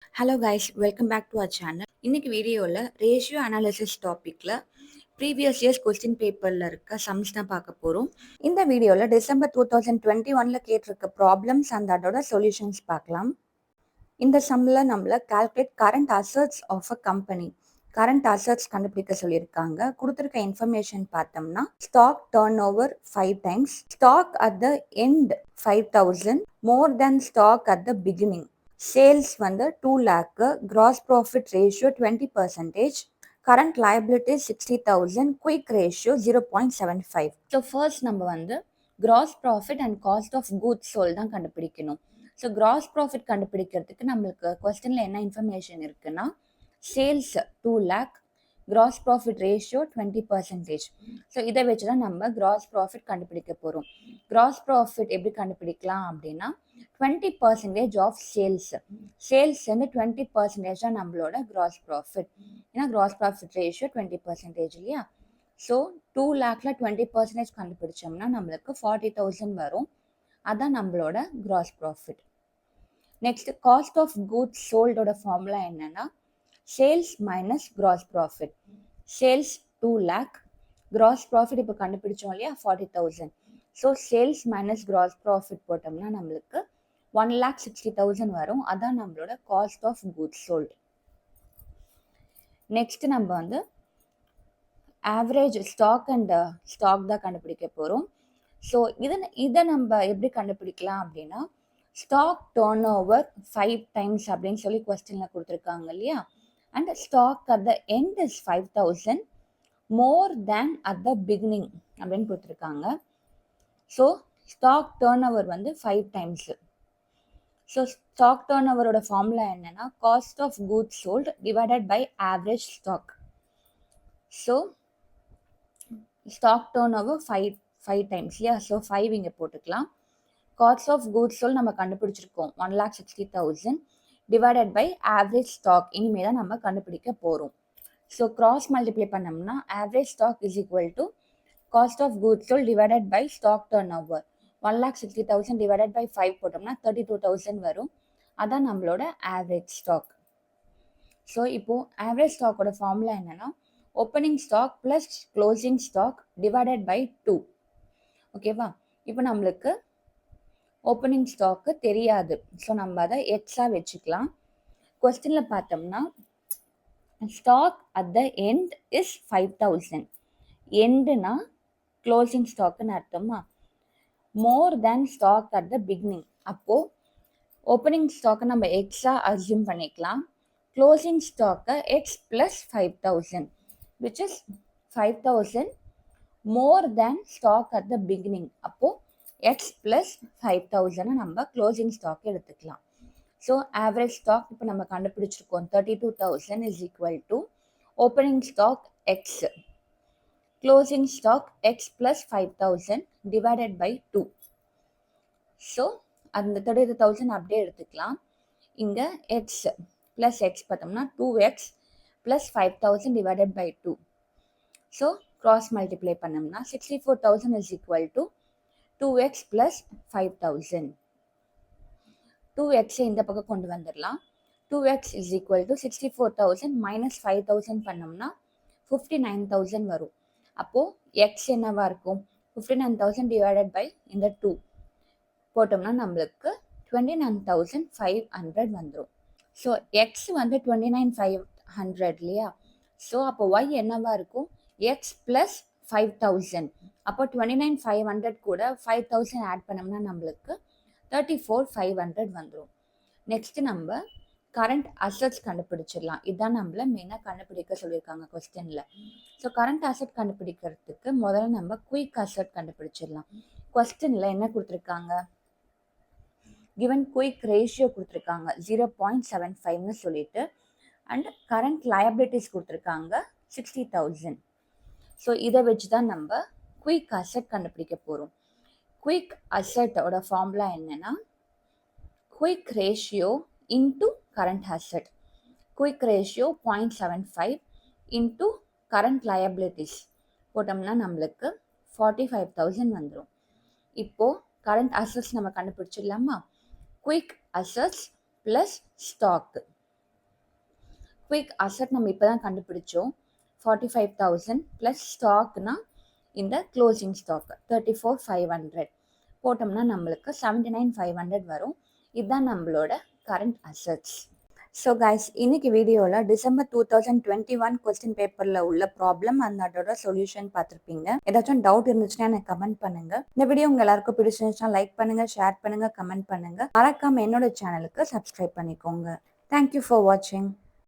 Hello guys, welcome back to our channel. இன்னைக்கு வீடியோவில் ratio analysis டாப்பிக்கில் ப்ரீவியஸ் இயர்ஸ் கொஸ்டின் பேப்பரில் இருக்க சம்ஸ் தான் பார்க்க போகிறோம். இந்த வீடியோவில் டிசம்பர் 2021 கேட்டிருக்க ப்ராப்ளம்ஸ் அண்ட் அதோட சொல்யூஷன்ஸ் பார்க்கலாம். இந்த சம்மில் நம்மள calculate current assets of a company, current assets கண்டுபிடிக்க சொல்லியிருக்காங்க. கொடுத்துருக்க இன்ஃபர்மேஷன் பார்த்தோம்னா stock turnover 5 times, stock at the end 5,000, more then stock at the beginning, sales வந்து 2 lakh, gross profit ratio 20%, current liabilities 60,000, quick ratio 0.75. So first நம்ம வந்து gross profit and cost of goods sold தான் கண்டுபிடிக்கணும். So gross profit கண்டுபிடிக்கிறதுக்கு நம்மளுக்கு கொஸ்டினில் என்ன information இருக்குன்னா sales 2 lakh, gross profit ratio 20%. So இதை வச்சு தான் நம்ம gross profit கண்டுபிடிக்க போகிறோம். gross profit எப்படி கண்டுபிடிக்கலாம் அப்படின்னா 20% ஆஃப் சேல்ஸ், சேல்ஸ் வந்து 20% தான் நம்மளோட gross profit. ஏன்னா gross profit ratio 20% இல்லையா. ஸோ 2 lakhல 20% கண்டுபிடிச்சோம்னா நம்மளுக்கு 40,000 வரும். அதான் நம்மளோட gross profit. Next cost of goods சோல்டோட ஃபார்முலா என்னன்னா sales minus gross profit. Sales 2 lakh, gross profit இப்போ கண்டுபிடிச்சோம் இல்லையா 40,000. So sales minus gross profit போட்டோம்னா நம்மளுக்கு 1,60,000 வரும். அதான் நம்மளோட cost of goods sold. Next நம்ம வந்து ஆவரேஜ் ஸ்டாக் அண்ட் ஸ்டாக் தான் கண்டுபிடிக்க போகிறோம். ஸோ இதை நம்ம எப்படி கண்டுபிடிக்கலாம் அப்படின்னா ஸ்டாக் டர்ன் ஓவர் 5 times அப்படின்னு சொல்லி கொஸ்டினில் கொடுத்துருக்காங்க இல்லையா. And stock at the end is 5,000, more than at the beginning அப்படின்னு கொடுத்துருக்காங்க. ஸோ ஸ்டாக் டர்ன் ஓவர் வந்து 5 times. ஸோ ஸ்டாக் டர்ன் ஓவரோட ஃபார்முலா என்னன்னா cost of goods sold divided by average stock. So stock turnover 5 times இல்லையா. So 5 இங்கே போட்டுக்கலாம். Cost of goods sold நம்ம கண்டுபிடிச்சிருக்கோம் 1,60,000 டிவைடட் பை ஆவரேஜ் ஸ்டாக் இனிமேல் தான் நம்ம கண்டுபிடிக்க போகிறோம். ஸோ கிராஸ் மல்டிப்ளை பண்ணோம்னா average stock is equal to cost of goods sold divided by stock turnover. 1,60,000 divided by 5 போட்டோம்னா 32,000 வரும். அதான் நம்மளோட ஆவரேஜ் ஸ்டாக். ஸோ இப்போது ஆவரேஜ் ஸ்டாக்கோட ஃபார்முலா என்னென்னா opening stock plus closing stock divided by 2. ஓகேவா. இப்போ நம்மளுக்கு ஓப்பனிங் ஸ்டாக்கு தெரியாது. ஸோ நம்ம அதை எக்ஸாக வச்சுக்கலாம். கொஸ்டினில் பார்த்தோம்னா stock at the end is 5,000. எண்டுனா க்ளோசிங் ஸ்டாக்குன்னு அர்த்தமா. More than stock at the beginning, அப்போது ஓப்பனிங் ஸ்டாக்கை நம்ம எக்ஸாக அஸ்யூம் பண்ணிக்கலாம். க்ளோசிங் ஸ்டாக்கை x plus 5,000 which is 5,000 more than stock at the beginning. அப்போது எக்ஸ் ப்ளஸ் 5,000 நம்ம க்ளோசிங் ஸ்டாக் எடுத்துக்கலாம். ஸோ ஆவரேஜ் ஸ்டாக் இப்போ நம்ம கண்டுபிடிச்சிருக்கோம் 32,000 is equal to opening stock x, closing stock x plus 5,000 divided by 2. So அந்த 32,000 அப்படியே எடுத்துக்கலாம். இங்கே எக்ஸ் ப்ளஸ் எக்ஸ் பார்த்தோம்னா 2x plus 5,000 divided by 2. So cross multiply பண்ணோம்னா 64,000 is equal to 2x plus 5,000. 2x இந்த பக்கம் கொண்டு வந்துடலாம். 2x is equal to 64,000 minus 5,000 பண்ணோம்னா 59,000 வரும். அப்போது x என்னவா இருக்கும் 59,000 divided by இந்த 2 போட்டோம்னா நம்மளுக்கு 29,500 வந்துடும். ஸோ x வந்து 29,500 இல்லையா. ஸோ அப்போ y என்னவா இருக்கும் x plus 5,000. அப்போ 29,500 கூட 5,000 ஆட் பண்ணோம்னா நம்மளுக்கு 34,500 வந்துடும். நெக்ஸ்ட் நம்ம கரண்ட் அசட்ஸ் கண்டுபிடிச்சிடலாம். இதுதான் நம்மள மெயினாக கண்டுபிடிக்க சொல்லியிருக்காங்க கொஸ்டினில். ஸோ கரண்ட் அசட் கண்டுபிடிக்கிறதுக்கு முதல்ல நம்ம குயிக் அசட் கண்டுபிடிச்சிடலாம். கொஸ்டினில் என்ன கொடுத்துருக்காங்க கிவன் குயிக் ரேஷியோ கொடுத்துருக்காங்க 0.75ன்னு சொல்லிட்டு, அண்ட் கரண்ட் லயபிலிட்டிஸ் கொடுத்துருக்காங்க 60,000. ஸோ இதை வச்சு தான் நம்ம குயிக் அசட் கண்டுபிடிக்க போகிறோம். குயிக் அசட்டோட ஃபார்முலா என்னென்னா quick ratio into current asset. Quick ratio 0.75 into current liabilities போட்டோம்னா நம்மளுக்கு 45,000 வந்துடும். இப்போது கரண்ட் அசட்ஸ் நம்ம கண்டுபிடிச்சிடலாமா. Quick assets plus stock quick asset நம்ம இப்போ தான் கண்டுபிடிச்சோம். 45,000 ப்ளஸ் ஸ்டாக்னா இந்த க்ளோசிங் ஸ்டாக் 34,500 போட்டோம்னா நம்மளுக்கு 79,500 வரும். இதுதான் நம்மளோட கரண்ட் அசட்ஸ். ஸோ கைஸ், இன்னைக்கு வீடியோவில் டிசம்பர் 2021 கொஸ்டின் பேப்பரில் உள்ள ப்ராப்ளம் அண்ட் அதோட சொல்யூஷன் பார்த்துருப்பீங்க. ஏதாச்சும் டவுட் இருந்துச்சுன்னா எனக்கு கமெண்ட் பண்ணுங்க. இந்த வீடியோ உங்க எல்லாருக்கும் பிடிச்சிருந்துச்சுன்னா லைக் பண்ணுங்க, ஷேர் பண்ணுங்க, கமெண்ட் பண்ணுங்க. மறக்காம என்னோட சேனலுக்கு சப்ஸ்கிரைப் பண்ணிக்கோங்க. தேங்க்யூ ஃபார் வாட்சிங்.